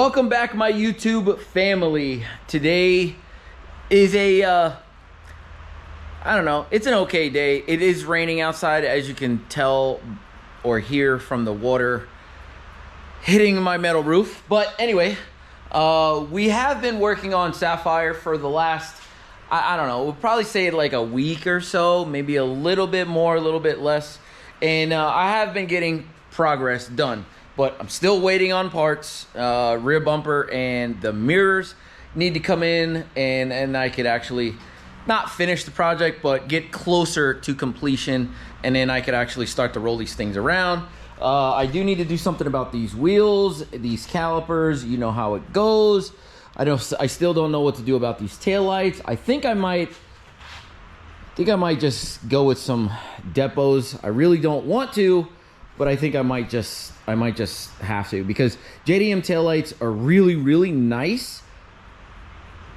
Welcome back, my YouTube family. Today is I don't know, it's an okay day. It is raining outside, as you can tell or hear from the water hitting my metal roof. But anyway, we have been working on Sapphire for the last, I don't know, we'll probably say like a week or so, maybe a little bit more, a little bit less. And I have been getting progress done. But I'm still waiting on parts. Rear bumper and the mirrors need to come in, and I could actually not finish the project, but get closer to completion, and then I could actually start to roll these things around. I do need to do something about these wheels, these calipers. You know how it goes. I still don't know what to do about these taillights. I think I might just go with some depots. I really don't want to, but I think I might just have to, because JDM taillights are really nice,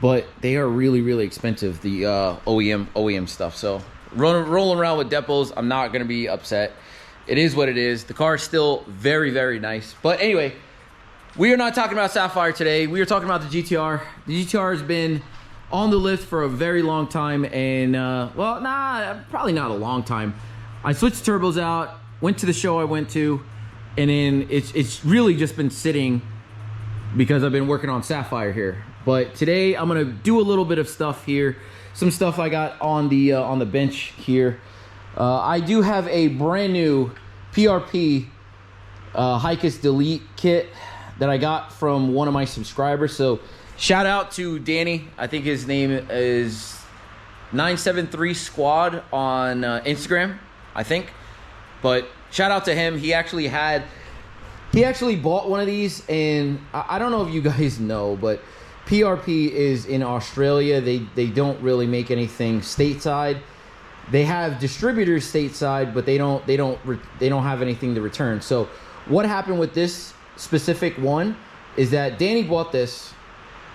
but they are really expensive, the OEM stuff. So rolling around with depots, I'm not going to be upset. It is what it is. The car is still very nice. But anyway, we are not talking about Sapphire today. We are talking about the GTR. The GTR has been on the list for a very long time, and well, probably not a long time. I switched turbos out, went to the show I went to, and then it's really just been sitting because I've been working on Sapphire here. But today I'm gonna do a little bit of stuff here, some stuff I got on the bench here. I do have a brand new PRP Hicas Delete kit that I got from one of my subscribers. So shout out to Danny. I think his name is 973 Squad on Instagram, I think. But shout out to him. He actually bought one of these, and I don't know if you guys know, but PRP is in Australia. They don't really make anything stateside. They have distributors stateside, but they don't have anything to return. So what happened with this specific one is that Danny bought this,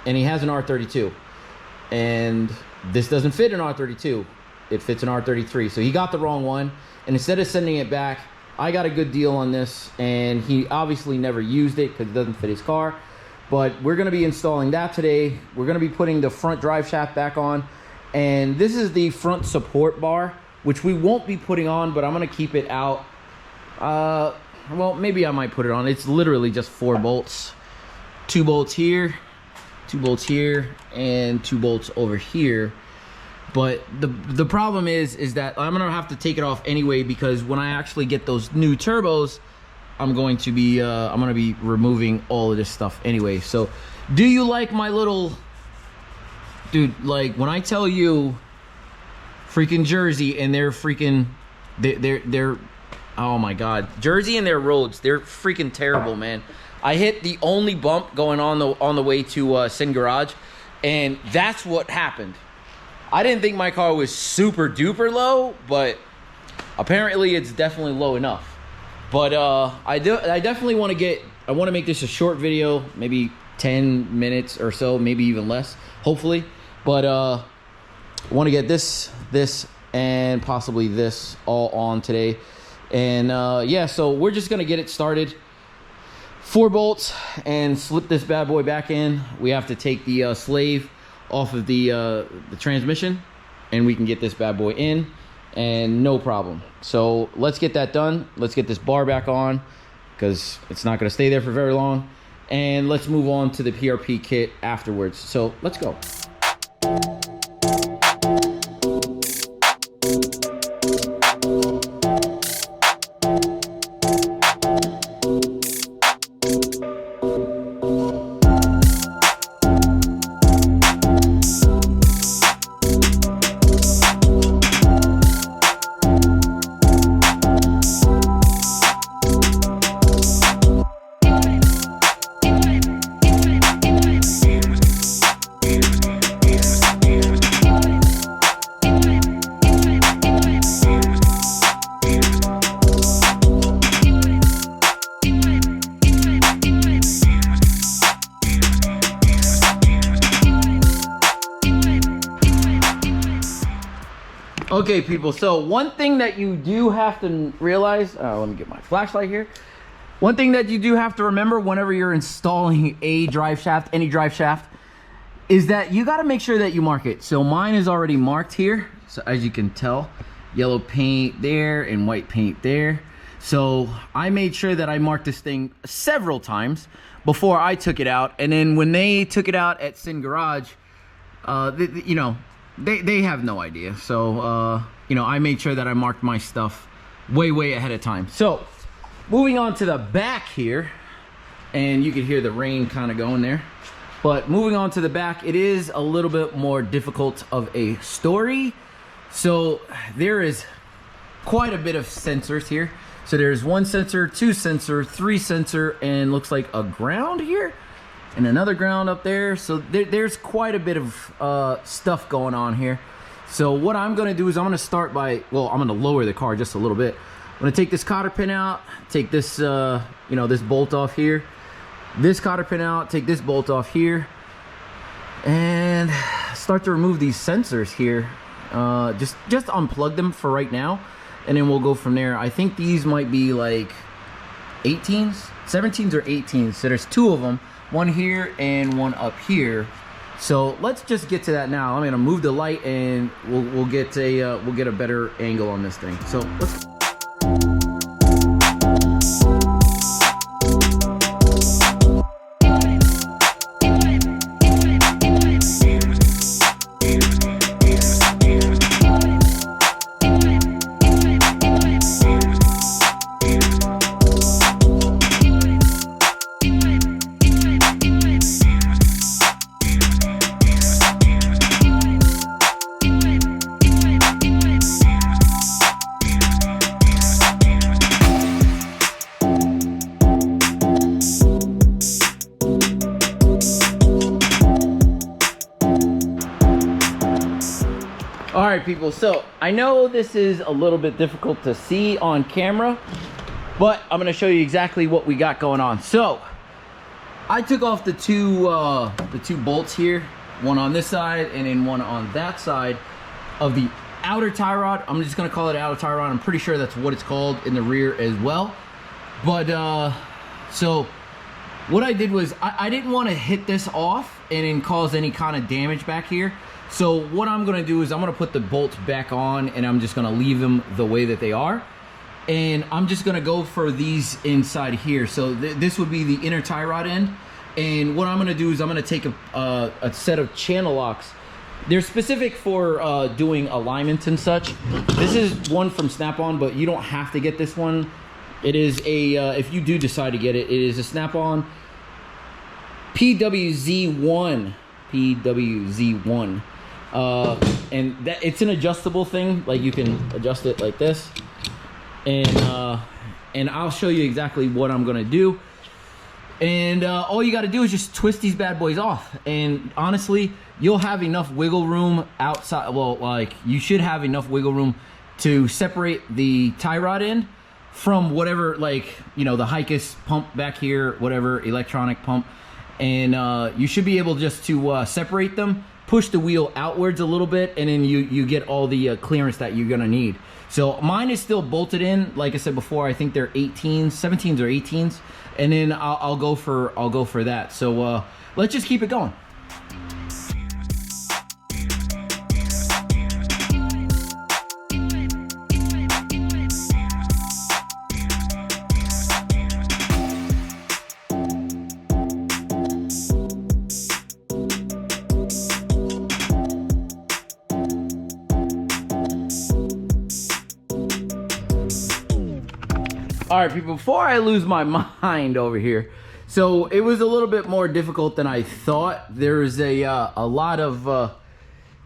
and he has an R32, and this doesn't fit an R32. It fits an R33. So he got the wrong one, and instead of sending it back, I got a good deal on this, and he obviously never used it because it doesn't fit his car. But we're going to be installing that today. We're going to be putting the front drive shaft back on, and this is the front support bar, which we won't be putting on, but I'm going to keep it out. Well, maybe I might put it on. It's literally just 4 bolts. 2 bolts here, 2 bolts here, and 2 bolts over here. But the problem is that I'm gonna have to take it off anyway, because when I actually get those new turbos, I'm gonna be removing all of this stuff anyway. So do you like my little dude? Like, when I tell you freaking Jersey and they're oh my god, Jersey and their roads, they're freaking terrible, man. I hit the only bump going on the way to Sin Garage, and that's what happened. I didn't think my car was super duper low, but apparently it's definitely low enough. But I definitely want to make this a short video, maybe 10 minutes or so, maybe even less, hopefully. But I want to get this and possibly this all on today. And yeah, so we're just gonna get it started. 4 bolts and slip this bad boy back in. We have to take the slave off of the transmission, and we can get this bad boy in, and no problem. So let's get that done. Let's get this bar back on, because it's not going to stay there for very long, and let's move on to the PRP kit afterwards. So let's go. Okay, people, so one thing that you do have to realize, let me get my flashlight here. One thing that you do have to remember whenever you're installing a drive shaft, any drive shaft, is that you got to make sure that you mark it. So mine is already marked here. So as you can tell, yellow paint there and white paint there. So I made sure that I marked this thing several times before I took it out. And then when they took it out at Sin Garage, you know, they have no idea. So, you know, I made sure that I marked my stuff way ahead of time. So moving on to the back here, and you can hear the rain kind of going there. But moving on to the back, it is a little bit more difficult of a story. So there is quite a bit of sensors here. So there's 1 sensor, 2 sensor, 3 sensor, and looks like a ground here and another ground up there. So there's quite a bit of stuff going on here. So what I'm gonna do is I'm gonna start by, well, I'm gonna lower the car just a little bit. I'm gonna take this cotter pin out, take this, you know, this bolt off here, this cotter pin out, take this bolt off here, and start to remove these sensors here. Just unplug them for right now, and then we'll go from there. I think these might be like 18s, 17s or 18s. So there's 2 of them, one here and one up here. So let's just get to that now. I'm gonna move the light, and we'll get a better angle on this thing. So let's. All right, people, so I know this is a little bit difficult to see on camera, but I'm gonna show you exactly what we got going on. So I took off the two bolts here, one on this side and then one on that side of the outer tie rod. I'm just gonna call it outer tie rod. I'm pretty sure that's what it's called in the rear as well. But so what I did was I didn't want to hit this off and then cause any kind of damage back here. So what I'm gonna do is I'm gonna put the bolts back on, and I'm just gonna leave them the way that they are. And I'm just gonna go for these inside here. So this would be the inner tie rod end. And what I'm gonna do is I'm gonna take a set of channel locks. They're specific for doing alignments and such. This is one from Snap-on, but you don't have to get this one. It is a, if you do decide to get it, it is a Snap-on PWZ1. PWZ1. And that it's an adjustable thing. Like you can adjust it like this. And I'll show you exactly what I'm gonna do. And all you gotta do is just twist these bad boys off. And honestly, you'll have enough wiggle room outside. Well, like you should have enough wiggle room to separate the tie rod end from whatever, like, you know, the Hicas pump back here, whatever electronic pump. And you should be able just to separate them, push the wheel outwards a little bit, and then you get all the clearance that you're gonna need. So mine is still bolted in. Like I said before, I think they're 18s, 17s or 18s, and then I'll go for that. So let's just keep it going. All right, people, before I lose my mind over here, so it was a little bit more difficult than I thought. There's a lot of, what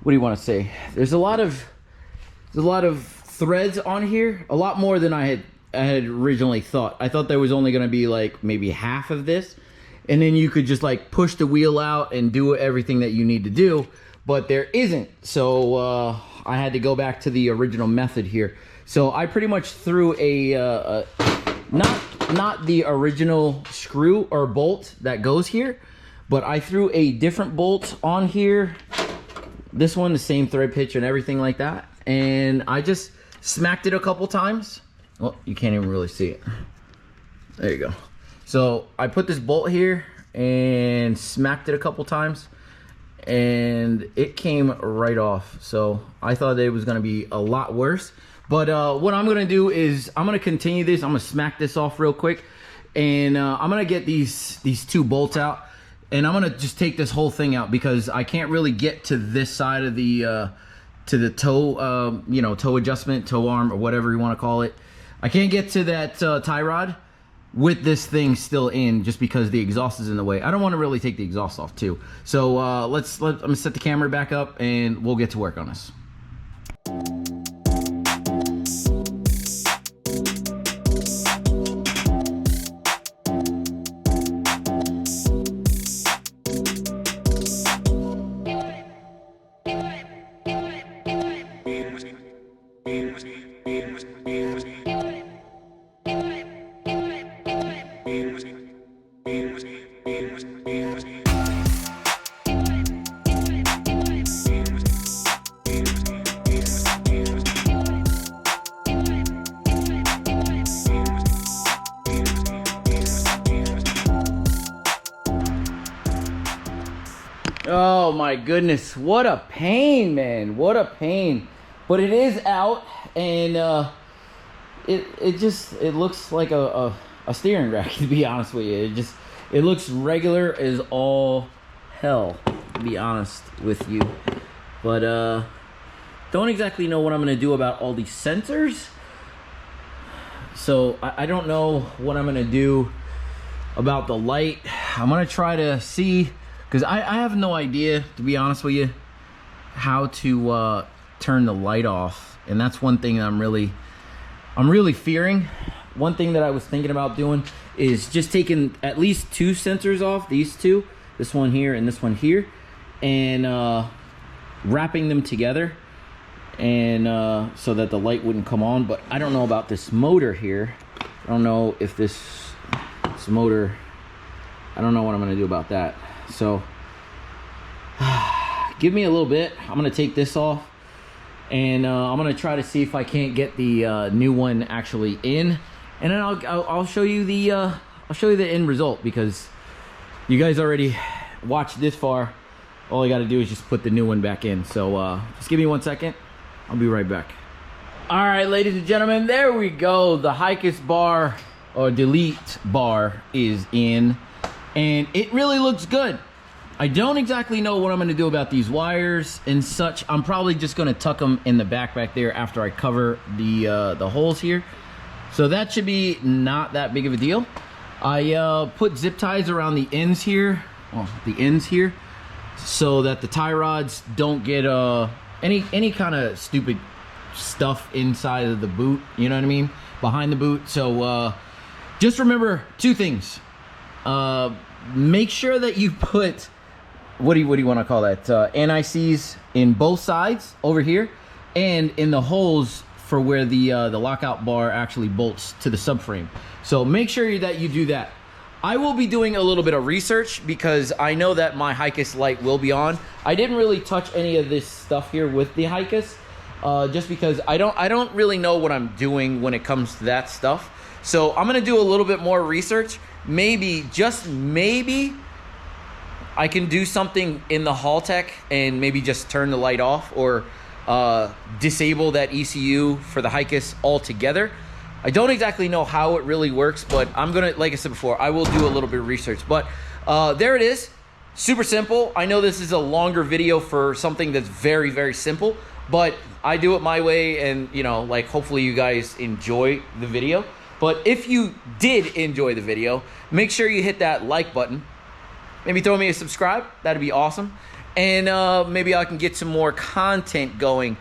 do you want to say? There's a lot of threads on here, a lot more than I had originally thought. I thought there was only going to be like maybe half of this, and then you could just like push the wheel out and do everything that you need to do, but there isn't. So I had to go back to the original method here. So I pretty much threw a not the original screw or bolt that goes here, but I threw a different bolt on here. This one, the same thread pitch and everything like that. And I just smacked it a couple times. Well, you can't even really see it. There you go. So I put this bolt here and smacked it a couple times, and it came right off. So I thought that it was gonna be a lot worse. But what I'm gonna do is I'm gonna continue this. I'm gonna smack this off real quick, and I'm gonna get these two bolts out, and I'm gonna just take this whole thing out because I can't really get to this side of the to the toe, you know, toe adjustment, toe arm, or whatever you want to call it. I can't get to that tie rod with this thing still in, just because the exhaust is in the way. I don't want to really take the exhaust off too. So I'm gonna set the camera back up and we'll get to work on this. Oh my goodness, what a pain, man, what a pain. But it is out, and it looks like a steering rack, to be honest with you. It looks regular as all hell, to be honest with you. But don't exactly know what I'm gonna do about all these sensors. So I don't know what I'm gonna do about the light. I'm gonna try to see, because I have no idea, to be honest with you, how to turn the light off. And that's one thing that I'm really fearing. One thing that I was thinking about doing is just taking at least two sensors off, these two, this one here and this one here, and wrapping them together, and so that the light wouldn't come on. But I don't know about this motor here. I don't know if this motor, I don't know what I'm gonna do about that. So give me a little bit. I'm gonna take this off, and I'm gonna try to see if I can't get the new one actually in, and then I'll show you the end result, because you guys already watched this far. All I got to do is just put the new one back in. So just give me 1 second. I'll be right back. All right, ladies and gentlemen, there we go. The Hicas bar, or Delete bar, is in, and it really looks good. I don't exactly know what I'm going to do about these wires and such. I'm probably just going to tuck them in the back there after I cover the holes here. So that should be not that big of a deal. I put zip ties around the ends here, so that the tie rods don't get any kind of stupid stuff inside of the boot, you know what I mean, behind the boot. So just remember two things. Make sure that you put, what do you want to call that, NICs in both sides over here, and in the holes for where the lockout bar actually bolts to the subframe. So make sure that you do that. I will be doing a little bit of research, because I know that my Hicas light will be on. I didn't really touch any of this stuff here with the Hicas, just because I don't really know what I'm doing when it comes to that stuff. So I'm gonna do a little bit more research. Maybe, just maybe, I can do something in the Haltech and maybe just turn the light off, or disable that ECU for the Hicas altogether. I don't exactly know how it really works, but I'm gonna, like I said before, I will do a little bit of research. But there it is, super simple. I know this is a longer video for something that's very, very simple, but I do it my way, and you know, like, hopefully you guys enjoy the video. But if you did enjoy the video, make sure you hit that like button. Maybe throw me a subscribe, that'd be awesome. And maybe I can get some more content going.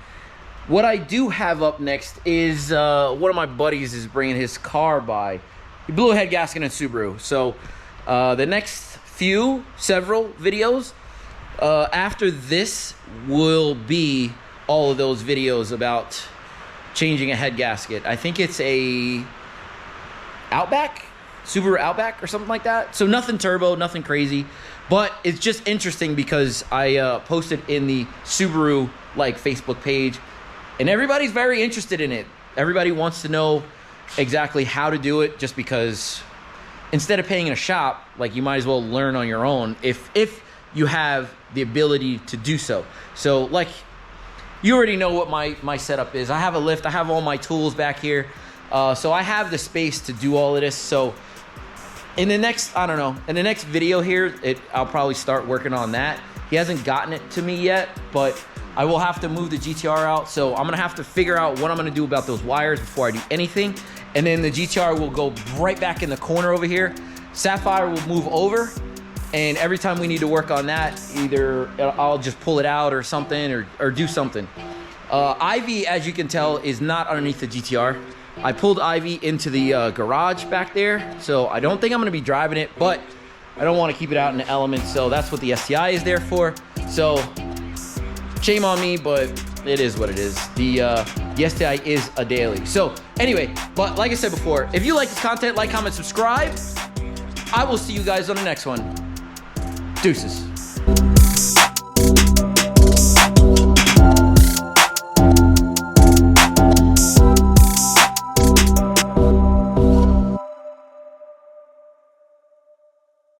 What I do have up next is one of my buddies is bringing his car by. He blew a head gasket in Subaru. So the next several videos after this will be all of those videos about changing a head gasket. I think it's a Outback, Subaru Outback or something like that. So nothing turbo, nothing crazy, but it's just interesting because I posted in the Subaru Facebook page, and everybody's very interested in it. Everybody wants to know exactly how to do it, just because instead of paying in a shop, like, you might as well learn on your own if you have the ability to do so. So, like, you already know what my setup is. I have a lift. I have all my tools back here. So I have the space to do all of this. So in the next, I don't know, in the next video here, I'll probably start working on that. He hasn't gotten it to me yet, but I will have to move the GTR out. So I'm gonna have to figure out what I'm gonna do about those wires before I do anything. And then the GTR will go right back in the corner over here. Sapphire will move over. And every time we need to work on that, either I'll just pull it out or something, or do something. Ivy, as you can tell, is not underneath the GTR. I pulled Ivy into the garage back there, so I don't think I'm gonna be driving it, but I don't wanna keep it out in the elements, so that's what the STI is there for. So, shame on me, but it is what it is. The STI is a daily. So, anyway, but like I said before, if you like this content, like, comment, subscribe. I will see you guys on the next one. Deuces.